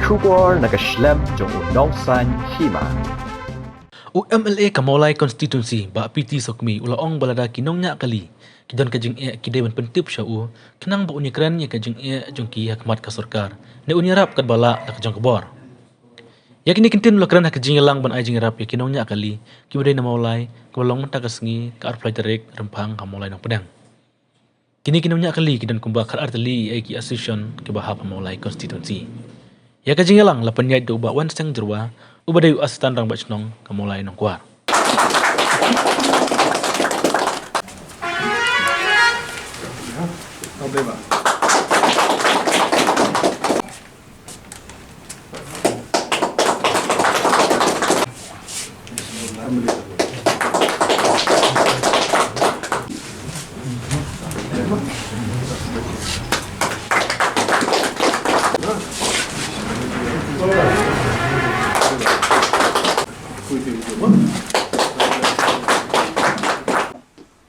Shubor nagaslem jong Nongsan Hima. MLA Kamolai Constituency ba PT Sawkmie ulaong balada Nongñiah kali kidan ka Jingeh kidewan Pyntip siya kinang ba unikran ya ka Jingeh jong ki hakmat ka sarkar ne unyarap kad bala ka jong kabor yakini kintin ulakran ka Jingeh lang ban ay Jingeh ya Nongñiah kali kimuday na maulay kabalong matagasngi ka arplay direct rempang kamolai ng pedang kini Nongñiah kali kidan kumba kar artali ay ki association ki bahap Kamolai Constituency ya ka Jingeh lang lapan yai do ba wan sang jerwa ubaday astan rang bachnong Kamolai ng kuar. Okay ba?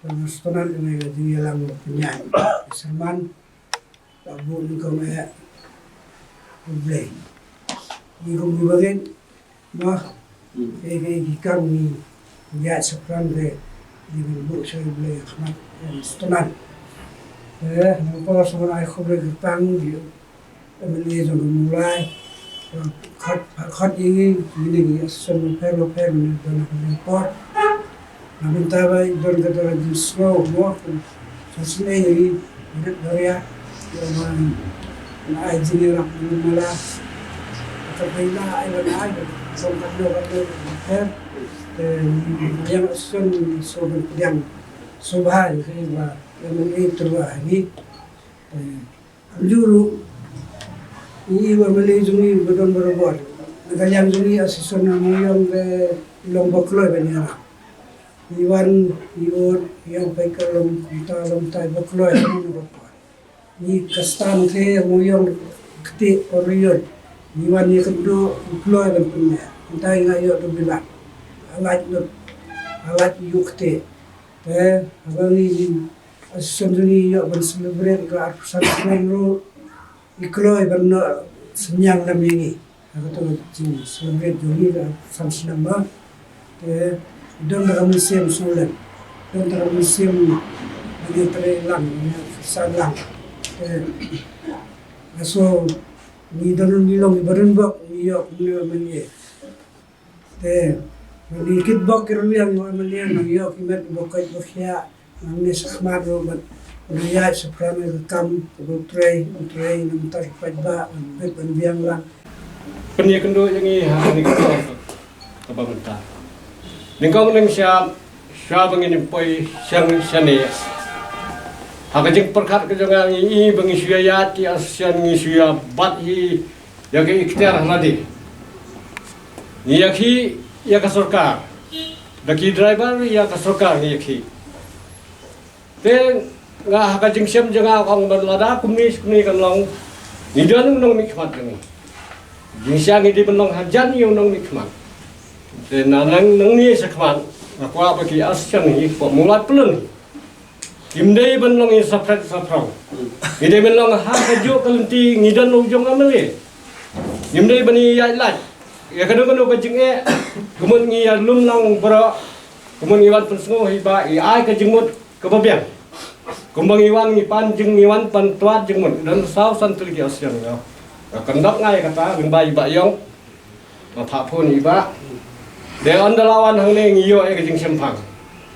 Nasional ini jadi yang punya Salman Abu Nikau Maya Ublay Nikau Mibagen Mah Ikan ni Lihat sekarang deh di bulu saya Ublay Ahmad Nasional Nampak semua aku boleh ketang dia Ambil jangan mulai Kat ini semua per ni dan import namun tabai don kata di slow mo sasne ini dia yang na Jingeh mula tapi na ay banay so kadlo per yang sun so yang subhan kaya yang itu ini juru ini mamali juni bodon borobor nagayang juni asison na mo yung lombok loy banyara Iwan, yang baik kalau kita tahu berkeluar dengan apa. Ni kastan saya yang ketik orang Iwan ni kedua keluar dengan punya. Kita ingat yo tu bilang alat yuk ketik. Abang ni asal yo berselebrate ke arpusan seminggu. Keluar benar senyang dalam ini. Aku tu celebrate juni ke arpusan senama. Don dalam musim sulan, don dalam musim bagi terelang, salang. So ni don nilong ibaran bak niok niok ni kit bak kerliang niok niok imat bakai bakia ni sakmar robat niat seprame rekam utrai nanti pajba bet biang lang. Penyekendu yang ini hari ini apa bentar. Ningkau neng siap bangin poi siang siane. Haka jeng perkat kejangan ini bangi suya ki asian ngi suya bat hi ya ke ikhtiar ladi. Ni yakhi ya ka sarkar. Daki driver ya ka sarkar ni yakhi. Te nga haka jeng siam janga kong Lada kumni kan long. Ni dan nong mikmat ni. Jeng siang di benong hajan yung nong mikmat. Dan Nongñiah sekarang aku apa ki asyan ni mulai pelun. Kimdei benong ini saprang. Kimdei benong hajo kalenti ngidan ujung amale. Kimdei bani yailat. Ya kadang-kadang ka Jingeh kumun ngi lum lang bro. Kumun iwan pensngo hiba ai ka jingmut ka babiang. Kumbang iwan ngi pan jing iwan pan tuat jingmut dan saw santul ki asyan ya. Kendak ngai kata ngbai ba yong. Mapha pun iba Dewan lawan hang ne ngiyo e kajing sempang.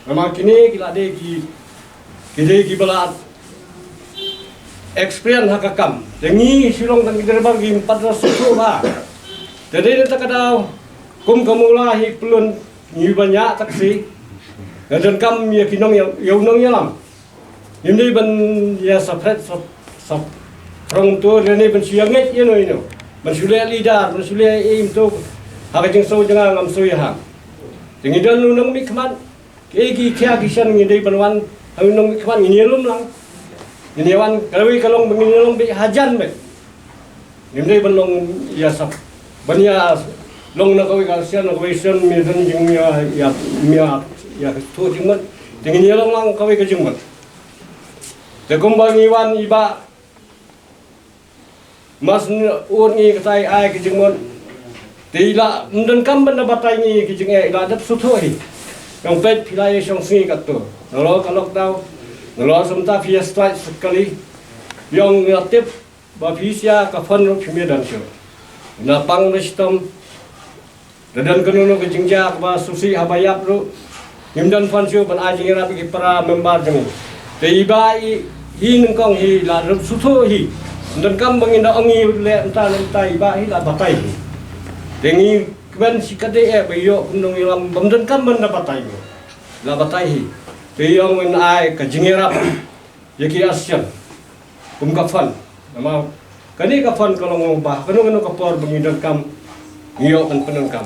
Memang kini kila de ki balat experience hakakam. Dengi silong tang kita bagi 400 ba. Jadi kita kadau kum kamula hi pelun ngi banyak taksi. Dan kam ya kinong ya Nongñiah lam. Ini ban ya sapret sap rong tu rene ban sianget ye no ino. Ban sulia lidar, ban sulia im tu haka jeng so jangan ngam so ya. Dengan dan nong mikman, kegi kia kisan ngidai panwan, hang nong mikman ini lum lang. Ini wan kalau begini long bi hajan bet. Ngidai panong ya sap. Banya long nak kau kasian mi dan jeng ya tu jengmat. Dengan long lang kau ke jengmat. Te kumbang iwan iba mas uon ngi katai ai ke jengmon tila mden kam benda batai ngi ke jengeh ila dap suthoi yang pet pilai song singi katu nolo kalok tau nolo semta via strike sekali yang ngatip ba visia ka fon ro phimia dan syo na pang nestom dan kanu ke jingja ba susi habayap ro himdan fon syo ban ai jingera pi para member jeng tiba hi nengkong hi la rup suthoi dan kam bangin da angi le entah entai ba hi la batai tengi kben sikade bayo kunong ilam bamdan kam ban da batai la batai hi te yang men ai ka jingera yaki asyan kum ka fan nama kani ka fan kalau ba kanu ka por bangin dan kam iyo kan penang kam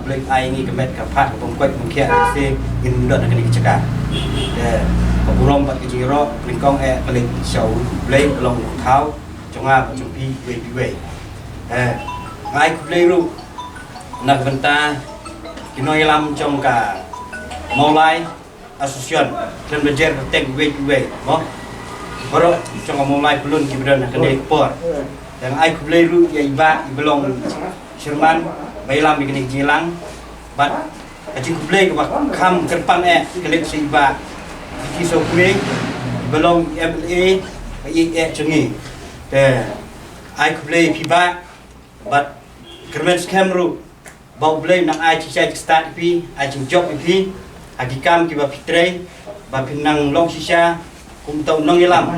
Blake ai ngi kemet ka phat bom kwat bom khia se in dot kani kecaka ko burom bat jingero lingkong kalik show Blake long thau chonga chumpi we ai ku Blake ru nak benta kinoi lam trong ka maulai association dan bejer tek we mo boro trong maulai belun kibran kani por dan ai ku Blake ru ya iba belong Sherman bailam begini jilang bat aji kublai ke kam kerpan kelik siba di Sawkmie belong MLA Jingeh te ai kublai piba bat kermen skamru bau blai nak ai cicai start pi aji job pi agi kam ki ba fitre ba pinang long sisa kum tau nongyelam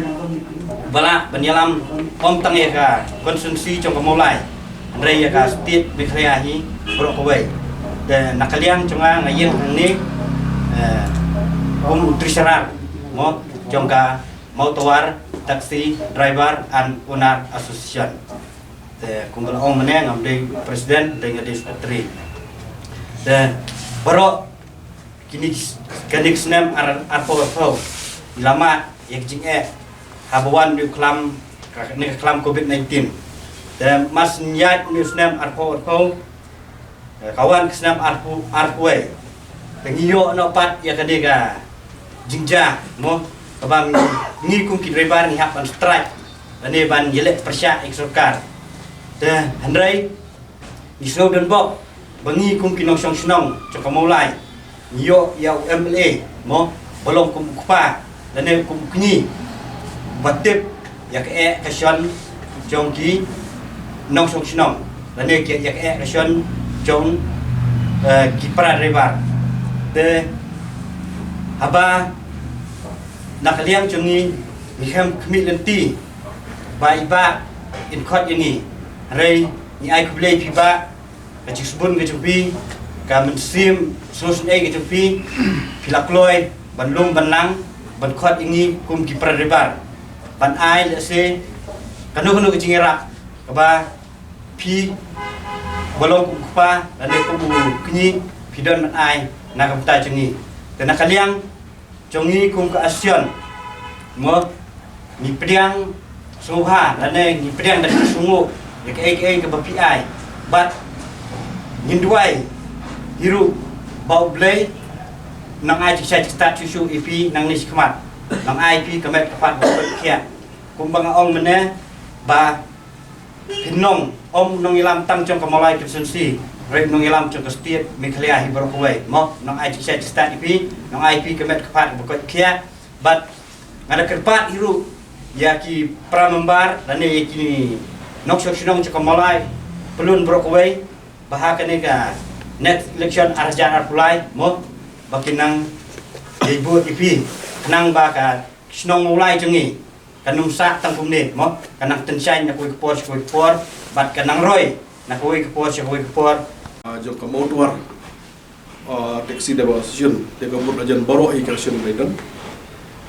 bala banyalam om tange ka konsumsi trong kamolai Andrei ka stit bikreahi brokawai dan nakaliang cunga ngayen ni utrisyarat mo jongka motor taksi driver and owner association te kumpul ong mene ngamde presiden dengan sekretari dan baru kini kanik senam arpo lama yang Jingeh habawan di klam COVID-19 dan mas nyat newsnam arpo kawan kesnam arpo pengiyo no pat ya kadega Jingeh mo kabam ngi kum ki driver ni hapan strike ane ban yelek persya eksorkar dan handrai isno dan bok bangi kum kinong song cokamolai nyo ya MLA mo bolong kum kupa dan kum kni batip ya ke kasyon jongki nong song dan ya ke kasyon jong kipra driver de haba nakaliang jongi mihem kmi lenti baiba in khot yangi rei ni ai kublei piba ka chisbun ke chupi ka mensim sus ai ke chupi pilakloi banlum banlang ban khot yangi kum kipra driver ban ai le se kanu ke jingera ka ba pi bolong kupa dan kum kni pidon ai nakamta jongi dan nakaliang jongi kum ke asyon mo ni priang suha dan ni priang dari sungu ya ke BPI but ninduai hiru bau blai nang ai cicai start susu IP nang ni skmat nang IP kemet kapat kia kumbang ong mene ba pinong om nong ilam tang trong kamolai konsensi rek nong ilam trong state miklia hibrokwe mo nang ai cicai start IP nang IP kemet kapat kia but ngada kerpat hiru ya ki pramembar dan ni kini nok soksinong cakamolai pelun brokaway bahakan ni ka next election arjan arpulai mo bakinang ibu ipi nang baka snong mulai jengi kanum sa tangkum ni mo kanang tensai na kuy por bat kanang roy na kuy por jong ka motor taxi de association de ka mur ajan baro ikrasyon gaidan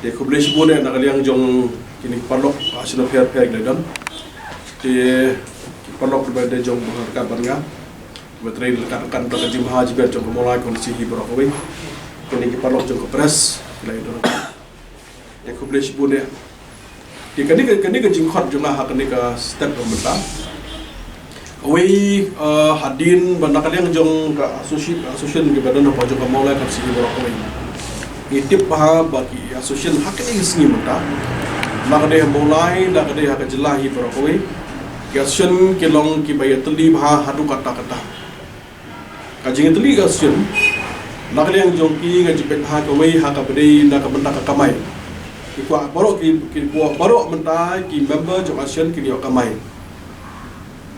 de kublish bune nakaliang jong kini palok asino fair gaidan di palok berbeda jong kabar nga betrail kan ka jimha jiber jong mulai kondisi hibrokwe kini ki palok jong press gaidan de kublish bune di kani ka jingkhot jong ha kani ka step domenta away hadin bandakaliang jong ka association gi badan pa jong mulai kondisi hibrokwe itip paha bagi association hakni singi mata makade mulai lakade hak jelahi brokwe Gasyon kilong kibaya teli bah hadu kata-kata. Kajing teli gasyon nakaliang jongki ngajipet ha kawai ha kabdei na kabenda kamai. Ikwa barok ki kuwa barok mentai ki member jong gasyon ki yo kamai.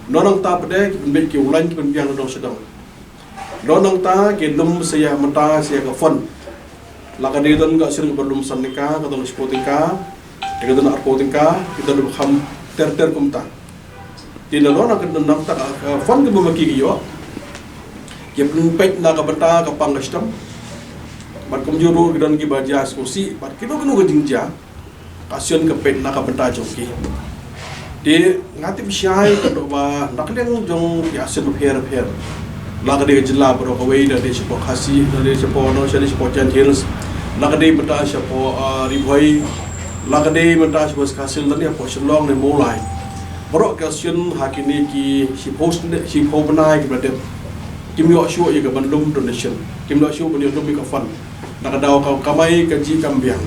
Nonang ta pede ki penbek ki ulan ki penbiang dong sedang. Nonang ta ki lum saya menta saya ka fon. Lakadei don gasyon berlum sanika ka dong spotika. Kita don arpotika kita dum kham ter kumta. Di lalu nak nak tak fon ke memaki yo. Dia penumpet nak benta ke panggastam. Bat kumjuru dan ki baja skosi, bat kino ke Jingeh. Kasion ke pet nak benta jongki. Di ngati bisyai ke doba nak leng jong ki asen her. Nak de jela bro ke wei dari sepo khasi dari sepo no dari sepo Jan Hills. Nak de benta sepo riboi. Nak de benta sepo kasil tadi apa selong ne mulai. Borok kasion hakini ki si post benai ki berada kim yo show ye ke bandung donation kim yo show bani dum ka fund nak daw ka kamai kaji kambiang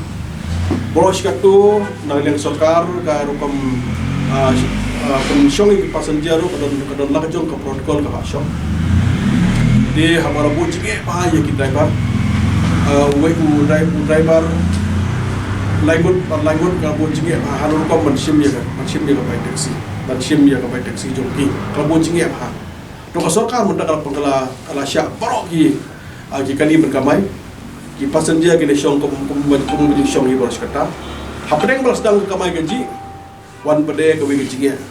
borok sikatu nak leng sokar ka rukom pensiong ki passenger kadon lak jong ka protocol ka shop di hamara bu jige pa ye ki driver driver langut ka bu jige halu kom mensim ye ka bai taxi dan sim ya ka bai taxi jongki ka bu Jingeh ha to ka sarkar mun dakal pangkala ala sya barok ki kali berkamai ki passenger ki syong kom syong hi boros kata hapdeng balas dang kamai gaji wan pede ka wi Jingeh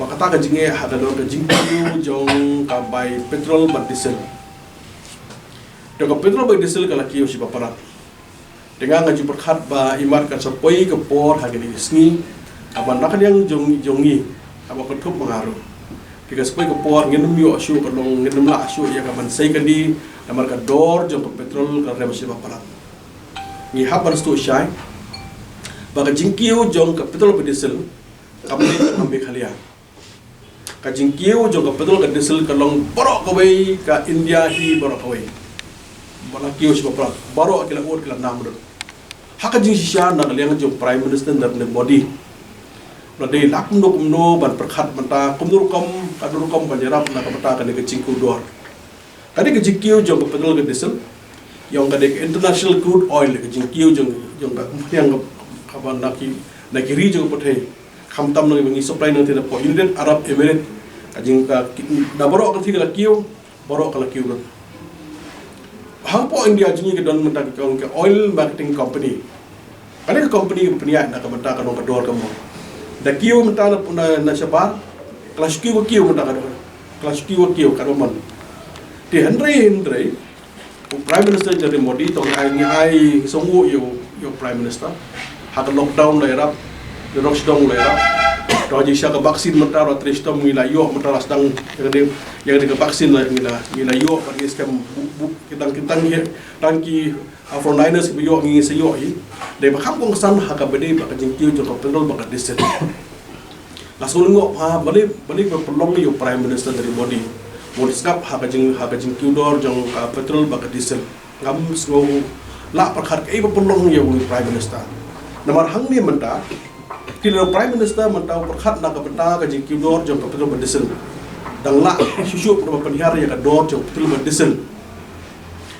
bakata ka Jingeh ha da ka Jingeh jong ka bai petrol ban diesel to ka petrol bai diesel ka laki si paparat dengan ngaji perkhat ba imat ka sapoi ke por ha gini sngi aban nak yang jongi apa ketup mengaruh. Jika sepoi kepor nginum yo asu kadong nginum la asu ya kaman sai kadi namar ka dor jong petrol ka rem siba parat. Ni habar stu syai. Baga jingkiu jong ka petrol ka diesel kamni ambe khalia. Ka jingkiu jong ka petrol ka diesel kalong borok kawai ka India hi borok kawai. Bala kiu siba parat. Borok kila ur kila namur. Haka jing sisya nak liang jong Prime Minister Narendra Modi. Nadai lakum no ban perkhat menta kumdur kom banjarap na kamata kan ke cingku dor. Kadi ke jingkiu jong ke petrol ke diesel yang kadi ke international crude oil ke jingkiu jong yang kaban naki ri jong pothai khamtam nang ngi supply nang tena po United Arab Emirates kajing ka da borok ka thigala kiu borok kala kiu. Hang po India jingi ke don menta ke oil marketing company. Kadi ke company peniak na kamata kan ka dor kamu. Da kiu menta na sabar kelas kiu menta kan kelas kiu karoman di Henry Prime Minister Narendra Modi tong ai songu yo Prime Minister hak lockdown la erap the lockdown la erap do ji sya ka vaksin menta ro tristom ngila yo menta lasdang yang de vaksin la ngila yo bagi skam kitang ye tangki Afroniners yo ngi se yo hi de ba kham kong san hak ka bede ba ka jingkiu jo ka petrol ba ka diesel langsung ngok ha balik ba pelong yo Prime Minister dari Modi skap hak ka jingkiu dor jong ka petrol ba ka diesel ngam ngo la perkhat ka ba pelong yo Prime Minister namar hang ni menta kilo Prime Minister menta perkhat na ka benta ka jingkiu dor jong ka petrol ba diesel dang la susu ba penhiar ya ka dor jong petrol ba diesel.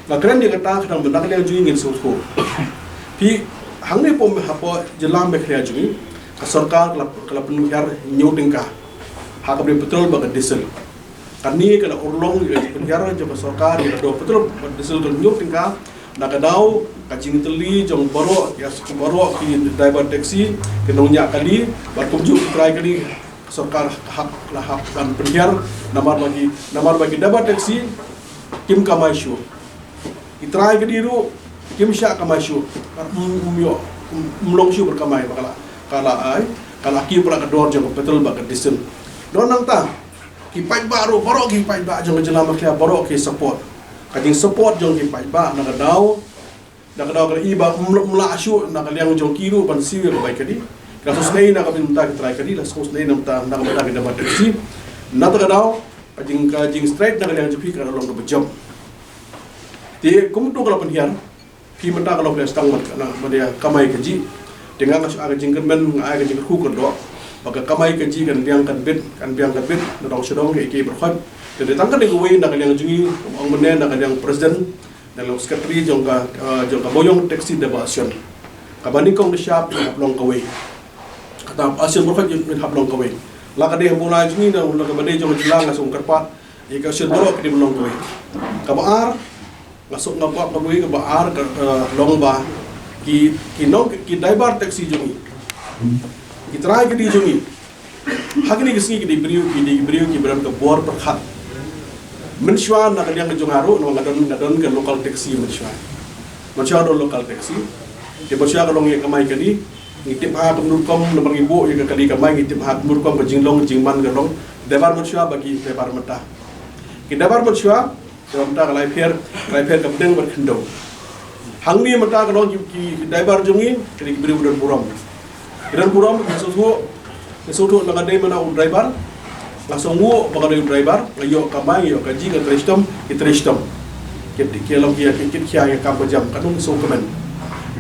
Makanya dia kata kadang benar yang jual ingin susu. Pi hang ni pom apa jelam berkaya jual. Kesorkar kalau penyiar nyutingkah. Hak beli petrol bagai diesel. Kani kalau urlong penyiar jauh kesorkar dia ada petrol diesel kalau nyutingkah. Nak kadau kacing teli jong borok ya borok ki driver taxi ke Nongñiah kali berkunjung try kali kesorkar hak dan penyiar namar bagi driver taxi kim kamai itrai ke diru kim sya kamasyu umyo mlong syu berkamai kala ki pula ke dor jong petrol ba ke diesel don nang ta ki pai baru borok ki pai ba jong jelam kya borok ki support kajing support jong ki pai ba nak dau ke iba mla syu nak liang jong kiru ban siwi ke bai kadi kasus nei nak minta ke try kadi las kos nei nam ta nak minta ke dapat taxi nak dau kajing straight nak liang jepi ka long ke bejam. Di kumtu kalau penhiar, pi menta kalau boleh stang mat kana dia kamai kaji dengan kasus aga jingken men aga jingken ku ko do baka kamai kaji kan biang kan bit dong sedong ke berkhot jadi tangkan de goi nak yang jungi ang menen nak yang presiden dalam sekretari jongka boyong taxi debasion kabani kong de syap hablong kawai kata asil berkhot min hablong kawai la ka de mulai jungi na la ka bade jong jelang ngasung kerpat ika asil borok di belong kawai kabar masuk ngapa kawai kabar long ba ki daibar taxi jungi Itrai ke di jungi, hakni kesini ke di beriu ki beram ke bor perkhat. Mensyuan nak yang ke jungaru, ngadon ke lokal taxi mensyuan. Mensyuan do lokal taxi. Dia mensyuan kalau ngi kamai kadi, ngitip ha menurut kom nomor ibu yang kadi kamai ngitip ha menurut kom ke jinglong jingman ke long. Debar mensyuan bagi debar mata. Ki debar mensyuan, debar mata kalai pier ke bedeng berkendau. Hangni mata kalau ki debar jungi, kadi beriu dan buram. Dan buram kesuatu langadai mana driver langsung wo bagai driver ayo kamai ayo kaji ke tristom kita yang kampo jam kanung so kemen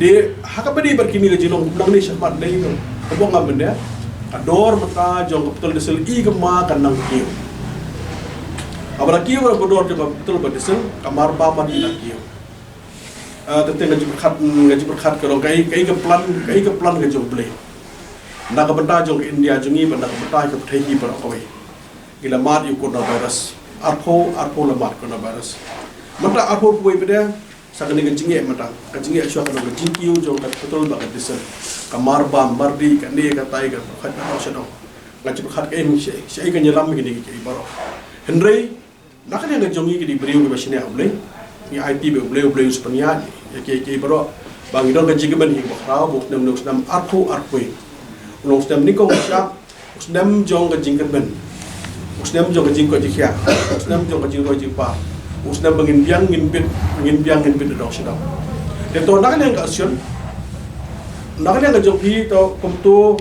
di hakabadi berkini ke jilong bulang ni syahmat dai ko kobong ngamenda ador mata jong betul desel i gema kanang kiu abra kiu bodor jong betul bedesel kamar ba madi kiu teteng ngaji berkhat kalau kai ke plan ke jong play nak benda jong India jungi benda benda ke pethi per koi gila mat yu coronavirus arpo lemat coronavirus mata arpo koi beda sakani ke Jingeh mata ke Jingeh aswa ke jingkiu jong ke betul bakat desa kamar bam mardi ke ne ke tai ke khat na seno ngaji khat ke em syai ke nyelam gini ke baro hendrei nak ne jongi ke di beriu ke basine ablei ni IT be ablei spania ke baro bang idon ke jigeban hi bakrau buk nam arpo Long stem ni kong siap, stem jong ke jingkat ben, stem jong ke jingkot jikia, stem jong ke jingkot jipa, stem bangin biang ngin bit dong sedang. Itu nak yang keasion, nak yang kejong pi to komtu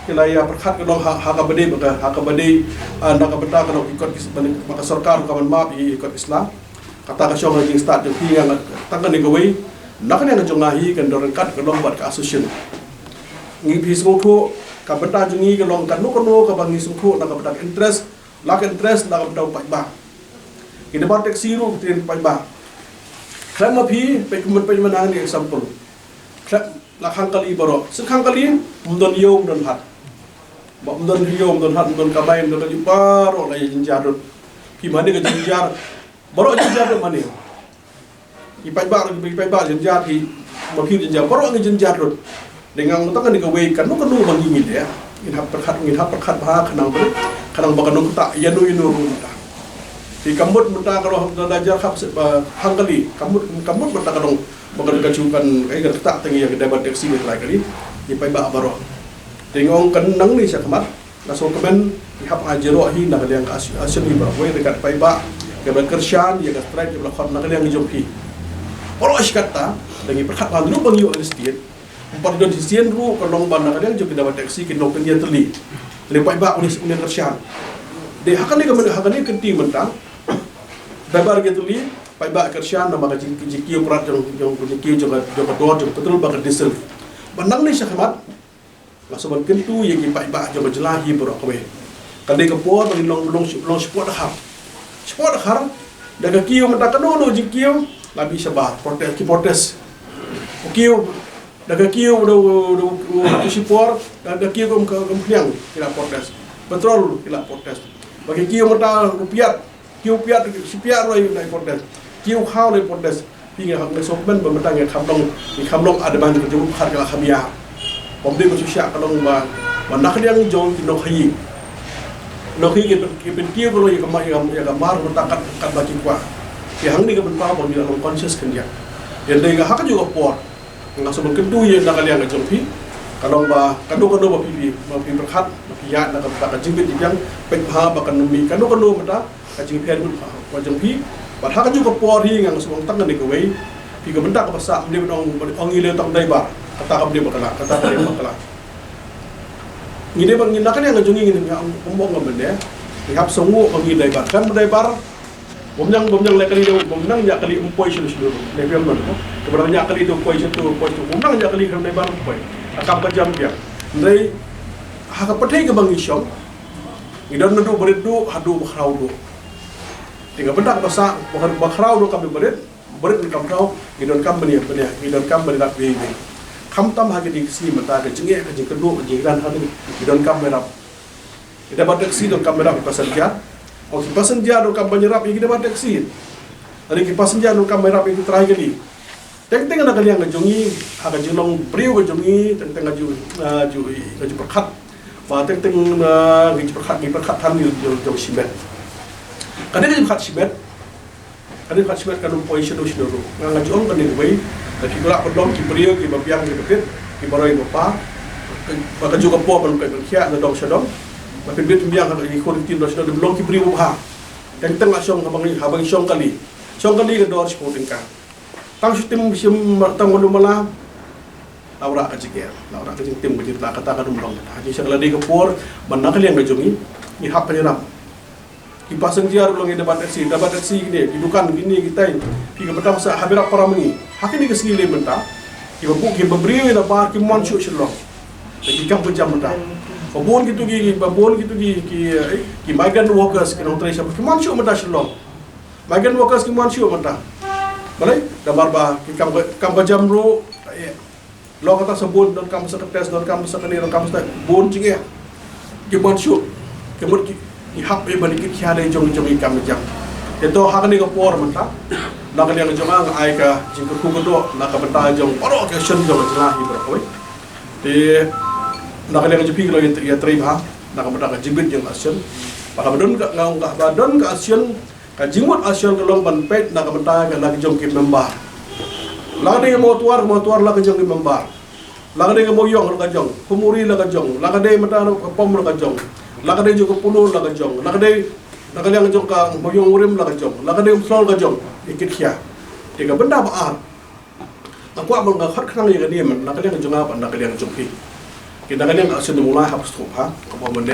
kelaya perkat kalau hakabade nak benda kalau ikut maka sarkar kawan map ikut Islam, kata kasong lagi start jong pi yang tangkan ni gawai, nak yang kejong ngahi kan dorang kat kalau buat keasusion. Ngi pisung tu kabenta jungi ke long kanu ka bangi sungku nak kabenta interest nak kabenta pai ba kita bar taxi ru tin pai ba klama pi pe kumut pe mana ni example la khang kali baro sekhang kali mundon yo mundon hat mundon kabai mundon jupa ro la jinjar pi mane ke jinjar baro jinjar mane i pai ba jinjar pi mo pi jinjar baro ngi jinjar ro dengan mutakan di kawai kanu bagi ngid ya ngid hap perkhat bah kanang bakanung tak yanu rumah di kambut muta kalau belajar hangkali kambut muta kanong bakan kacukan kai tak tengi yang dapat taksi ni kali di pai ba baro tengong kanang ni syakmat langsung kemen hap ajero hi nak yang asyik ni baro dekat pai ba ke bekersian ya strike ke khot nak yang jompi oro iskata dengan perkhat lu bangiu alistit empat don sien ru kalau ban nak yang juga dapat taksi ke nok dia teli lepai ba unis kersian de hakan ni kenti mentang dabar gitu li pai ba kersian nama ka jiki prat jong jiki juga dor betul ba diesel bandang ni syahmat langsung kentu yang pai ba jong jelahi bro kowe kade ke por bagi long sport har daga kiyo mata kanu jiki labi sabar protes kiyo daga kiyo do support daga kiyo kempiang kila protes petrol kila protes bagi kiyo mata rupiah sipiat roi nai protes kiyo khau nai protes hingga hak mesokben bemetang yang kamlong ada banyak kejurut har kala khabia pomde bersusya kalong ba nak yang jong nok hi ke kiyo kalau yang kamar mentakat kat bagi kwa ki hang ni ke benpa bon dalam conscious kan dia dan dia hak juga por langsung berkentu yang nak kalian kejumpi kalau ba kanu ba pipi berkhat ya nak ka jingit yang pekha ba kanu mata ka jingpian ba jumpi ba hak juga por hi yang semang tang ni kawai pi ka benda ka pasa dia ong ile tang dai ba kata ka dia bakala ngide bang nak yang ngajungi ngin ombong ngamende ihap songu ong ile ba kan dai bar bomnyang lekali dia bomnyang ya kali umpoi seluruh level mana keberanya kali itu umpoi itu bomnyang ya kali kan lebar umpoi akam kejam dia ndai haka patai ke bang isyong idan nadu berit du hadu bakrau du tiga bendak basa bakrau du kami berit ni kam tau idan kam benia idan kam berat bebe kam tam hagi di si mata ke jingeh ke jing kedua jing dan hadi idan kam merap ida badak si do kam merap pasenja o ki pasenja do kam banyerap ida badak si ari ki pasenja do kam merap itu terakhir kali teng nak kalian ngajongi haka jinong priu ngajongi teng ngaju perkat và teng ngaju perkat tan jo simet kadang ngaju perkat simet kan poin sino ro ngaju on kan ni ki gula podom ki priu ki babiang ki bepit ki baroi bapa ba ka juga po ban ka khia na dong sadom ba pin biang kan ki khon tin do sino belum ki priu ha teng asyong habang syong kali ka dor sporting ka tang tim sim tang malumala laura ka jike laura ka tim ka jirta kata ka dum long haji sagala de ka por ban nak liang ngajongi ni hap penyeram ki pasang jiar long dapat taksi ni di dukan gini kita ki ka betang sa habira paramani hakini ka sini le benta ki babu ki babri na bar ki mon shu shilong ki kam pejam benta babon gitu ki migrant workers ki nong trai ki mon shu menta shilong migrant workers ki mon shu menta balai damar ba ki kam jam ro lo kata sebut don kam seketes don kam sekali don kam bon Jingeh ki bon syu ki mut ki hap e bani ki khale jong kam jam itu hak ni ko por manta la ka yang jong ang ai ka jing ku do la ka benta jong poro ke shen jong jela hi bro oi te la ka yang jipi lo ya tri ba la ka benta ka jibit jong asyen ba ka don ka ngau ka ba don ka asyen ka jimut asyen ka long ban pet na ka benta ka la jong ki member la de mo tuar la ka jong ki member la de mo yong la ka jong kumuri la ka jong la de mata ka pom la ka jong la de jo ka pulu la ka jong la ka yang jong ka mo yong urim la ka jong la de slol ka jong ikit khia te ka benda ba ar aku abang ka khat khang ye ka ni man la ka yang jong apa la ka yang jong ki kita kan yang asal mulai habis tu ha apa benda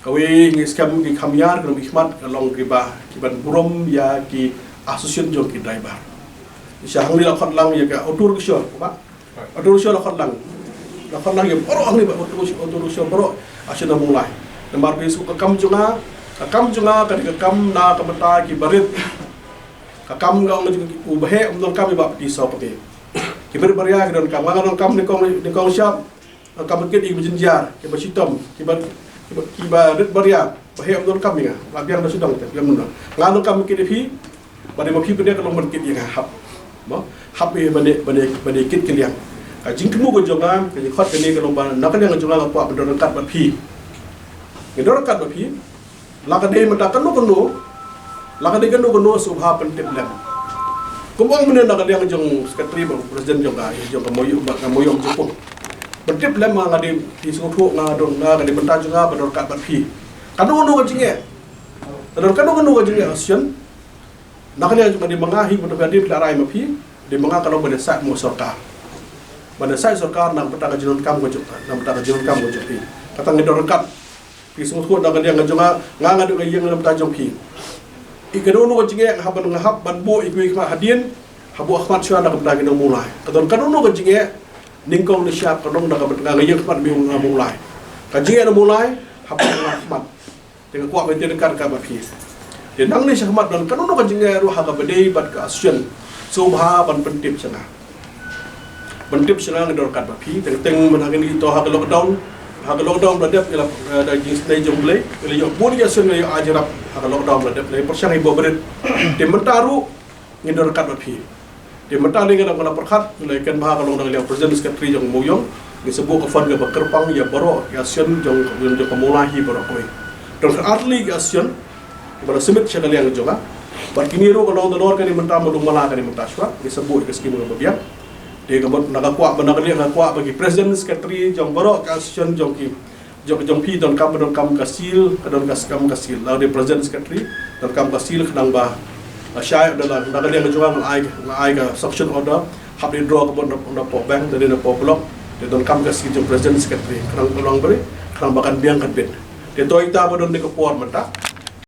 kawi ngi skam ki khamyar ko hikmat ka long ki ba ki ban burom ya ki association jong ki driver isya hang la khat lang ya ka otur ki shor ba otur shor la khat lang ya boro hang ni ba otur shor boro asal mulai nomor bisu ka kam junga ka di kam na ka mata ki barit ka kam ga ngi ubahe umdon kam ba di Sawkmie ki berbarya ki don kam ni kong syap kam kit ik berjenjar ki bersitom ki rit barya bahe umdon kam ni ga biang da sidong te biang mun ngano kam kit fi bade mo fi bede ka lomon kit ya hap mo hap e bade kit ki liang ka jingkmu go jonga ki khot ke ni ka lomban na ka liang jonga ka pa don kat ba fi ki don kat ba fi la ka de mata kan no la ka de kan no subha Pyntip lam kumbang mun na ka liang jong sekretari presiden jong ka jong ka moyong jepuk Pyntip lam nga di suku nga don nga di benta juga bador kat bat phi kanu ka Jingeh bador kanu ka Jingeh asyen nakanya juga di mengahi bador di pelarai ma phi di menga kalau bade sa mo sarkar bade sa sarkar nang peta ka jinon kam go jok phi kata ngidor kat phi suku na ka dia nga jonga nga do yang lam ta jong phi ikado ka Jingeh haban nga hab ban bo ikwi ka hadien habu akhmat syana ka peta ka mulai kadon kanu ka Jingeh ningkong ni siap kadong dah ka yang khmat bi mulai ka Jingeh na mulai habu khmat dengan kuat ben dekat ka ba phi de nang ni khmat don kanu ka Jingeh ru ha ka bedei bat ka asyen subha ban Pyntip sana ngedor kat ba phi teng man ha ni to ha ka lockdown bladep ila da jing stay jong blai ila yo bon ya sen yo ajarap ha ka lockdown bladep le persang ibo berit de mentaru ngedor kat ba phi di mata ni ngana kena perkhat lekan baha kalong dang liang presiden sekretari jong moyong ni sebu ka fan ga kerpang ya baro ya sion jong pemulahi baro koi don atli ga sion baro simit chakal yang jonga bar kiniro kalong dor ka ni menta modung mala ka ni menta shwa ni sebu ka skimu ga biak de ga naga kwa bagi presiden sekretari jong baro ka sion jong ki jong pi don kam kasil don kam kasil la de presiden sekretari don kam kasil khadang ba syai adalah nak dia menjual ai ka suction order hab di draw kebon na po bank dari na po block dia don kam ka si presiden sekretari kerang tolong beri kerang bakan biang kan bit dia toy ta bodon de ko por mata